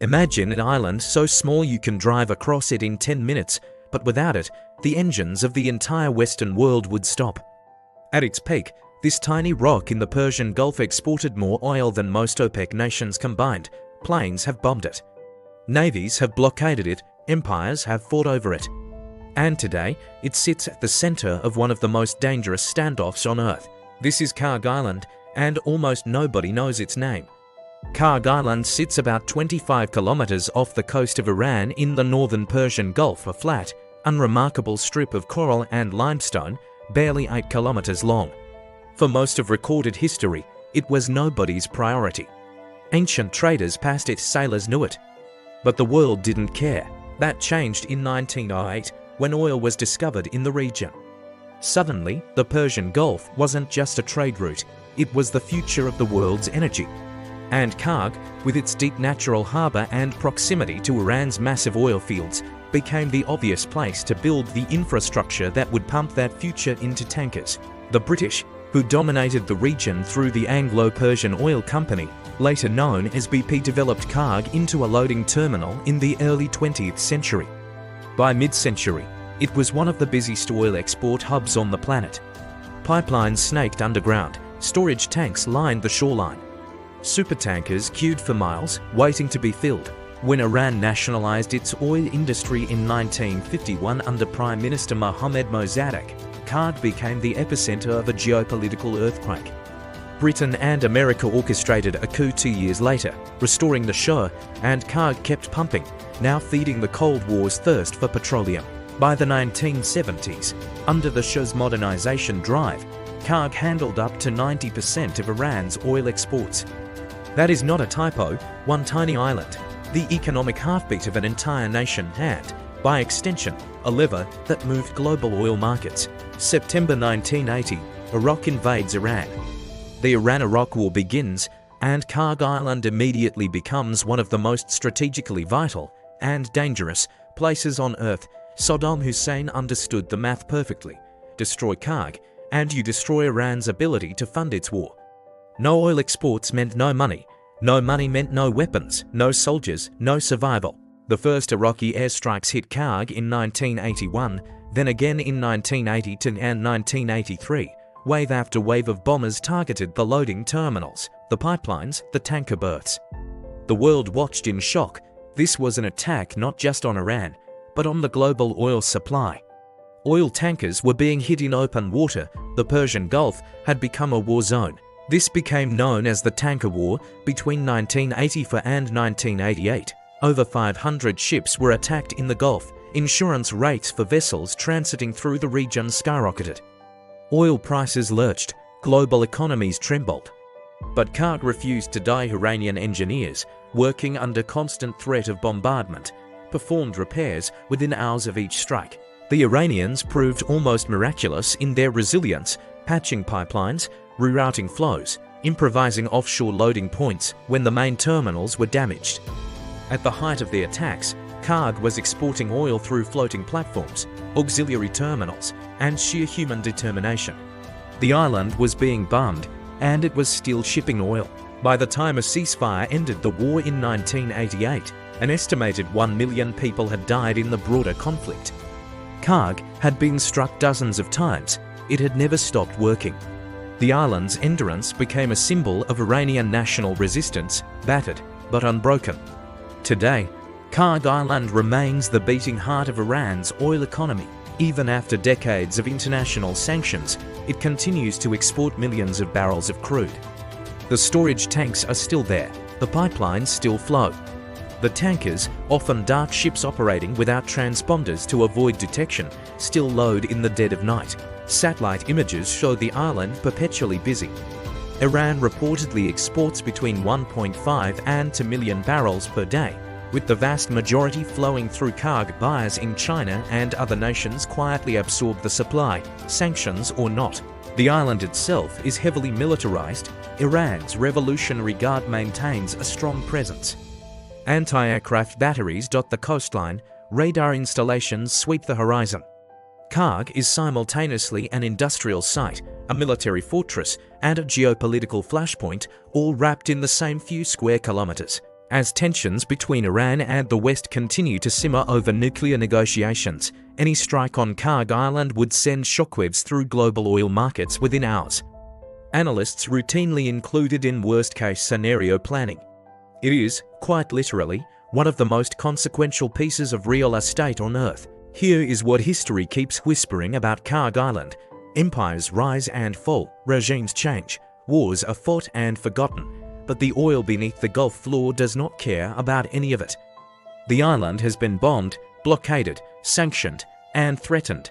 Imagine an island so small you can drive across it in 10 minutes, but without it, the engines of the entire Western world would stop. At its peak, this tiny rock in the Persian Gulf exported more oil than most OPEC nations combined. Planes have bombed it. Navies have blockaded it, empires have fought over it. And today, it sits at the center of one of the most dangerous standoffs on Earth. This is Kharg Island, and almost nobody knows its name. Kharg Island sits about 25 kilometers off the coast of Iran in the northern Persian Gulf, a flat, unremarkable strip of coral and limestone, barely 8 kilometers long. For most of recorded history, it was nobody's priority. Ancient traders passed it, sailors knew it. But the world didn't care. That changed in 1908 when oil was discovered in the region. Suddenly, the Persian Gulf wasn't just a trade route, it was the future of the world's energy. And Kharg, with its deep natural harbour and proximity to Iran's massive oil fields, became the obvious place to build the infrastructure that would pump that future into tankers. The British, who dominated the region through the Anglo-Persian Oil Company, later known as BP, developed Kharg into a loading terminal in the early 20th century. By mid-century, it was one of the busiest oil export hubs on the planet. Pipelines snaked underground, storage tanks lined the shoreline. Supertankers queued for miles, waiting to be filled. When Iran nationalized its oil industry in 1951 under Prime Minister Mohammad, Kharg became the epicenter of a geopolitical earthquake. Britain and America orchestrated a coup 2 years later, restoring the Shah, and Kharg kept pumping, now feeding the Cold War's thirst for petroleum. By the 1970s, under the Shah's modernization drive, Kharg handled up to 90% of Iran's oil exports. That is not a typo, one tiny island, the economic heartbeat of an entire nation and, by extension, a lever that moved global oil markets. September 1980, Iraq invades Iran. The Iran-Iraq War begins, and Kharg Island immediately becomes one of the most strategically vital and dangerous places on Earth. Saddam Hussein understood the math perfectly. Destroy Kharg, and you destroy Iran's ability to fund its war. No oil exports meant no money. No money meant no weapons, no soldiers, no survival. The first Iraqi airstrikes hit Kharg in 1981, then again in 1982 and 1983. Wave after wave of bombers targeted the loading terminals, the pipelines, the tanker berths. The world watched in shock. This was an attack not just on Iran, but on the global oil supply. Oil tankers were being hit in open water. The Persian Gulf had become a war zone. This became known as the Tanker War. Between 1984 and 1988, over 500 ships were attacked in the Gulf. Insurance rates for vessels transiting through the region skyrocketed. Oil prices lurched, global economies trembled. But Kharg refused to die. Iranian engineers, working under constant threat of bombardment, performed repairs within hours of each strike. The Iranians proved almost miraculous in their resilience, patching pipelines, rerouting flows, improvising offshore loading points when the main terminals were damaged. At the height of the attacks, Kharg was exporting oil through floating platforms, auxiliary terminals, and sheer human determination. The island was being bombed, and it was still shipping oil. By the time a ceasefire ended the war in 1988, an estimated 1 million people had died in the broader conflict. Kharg had been struck dozens of times. It had never stopped working. The island's endurance became a symbol of Iranian national resistance, battered but unbroken. Today, Kharg Island remains the beating heart of Iran's oil economy. Even after decades of international sanctions, it continues to export millions of barrels of crude. The storage tanks are still there, the pipelines still flow. The tankers, often dark ships operating without transponders to avoid detection, still load in the dead of night. Satellite images show the island perpetually busy. Iran reportedly exports between 1.5 and 2 million barrels per day, with the vast majority flowing through Kharg. Buyers in China and other nations quietly absorb the supply, sanctions or not. The island itself is heavily militarized. Iran's Revolutionary Guard maintains a strong presence. Anti-aircraft batteries dot the coastline, radar installations sweep the horizon. Kharg is simultaneously an industrial site, a military fortress, and a geopolitical flashpoint, all wrapped in the same few square kilometers. As tensions between Iran and the West continue to simmer over nuclear negotiations, any strike on Kharg Island would send shockwaves through global oil markets within hours. Analysts routinely include it in worst-case scenario planning. It is, quite literally, one of the most consequential pieces of real estate on Earth. Here is what history keeps whispering about Kharg Island. Empires rise and fall, regimes change, wars are fought and forgotten, but the oil beneath the Gulf floor does not care about any of it. The island has been bombed, blockaded, sanctioned, and threatened.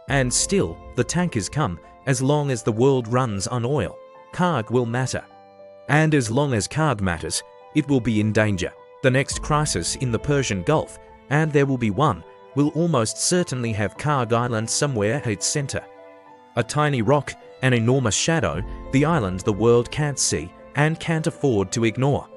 And still, the tankers come. As long as the world runs on oil, Kharg will matter. And as long as Kharg matters, it will be in danger. The next crisis in the Persian Gulf, and there will be one, will almost certainly have Kharg Island somewhere at its center. A tiny rock, an enormous shadow, the island the world can't see and can't afford to ignore.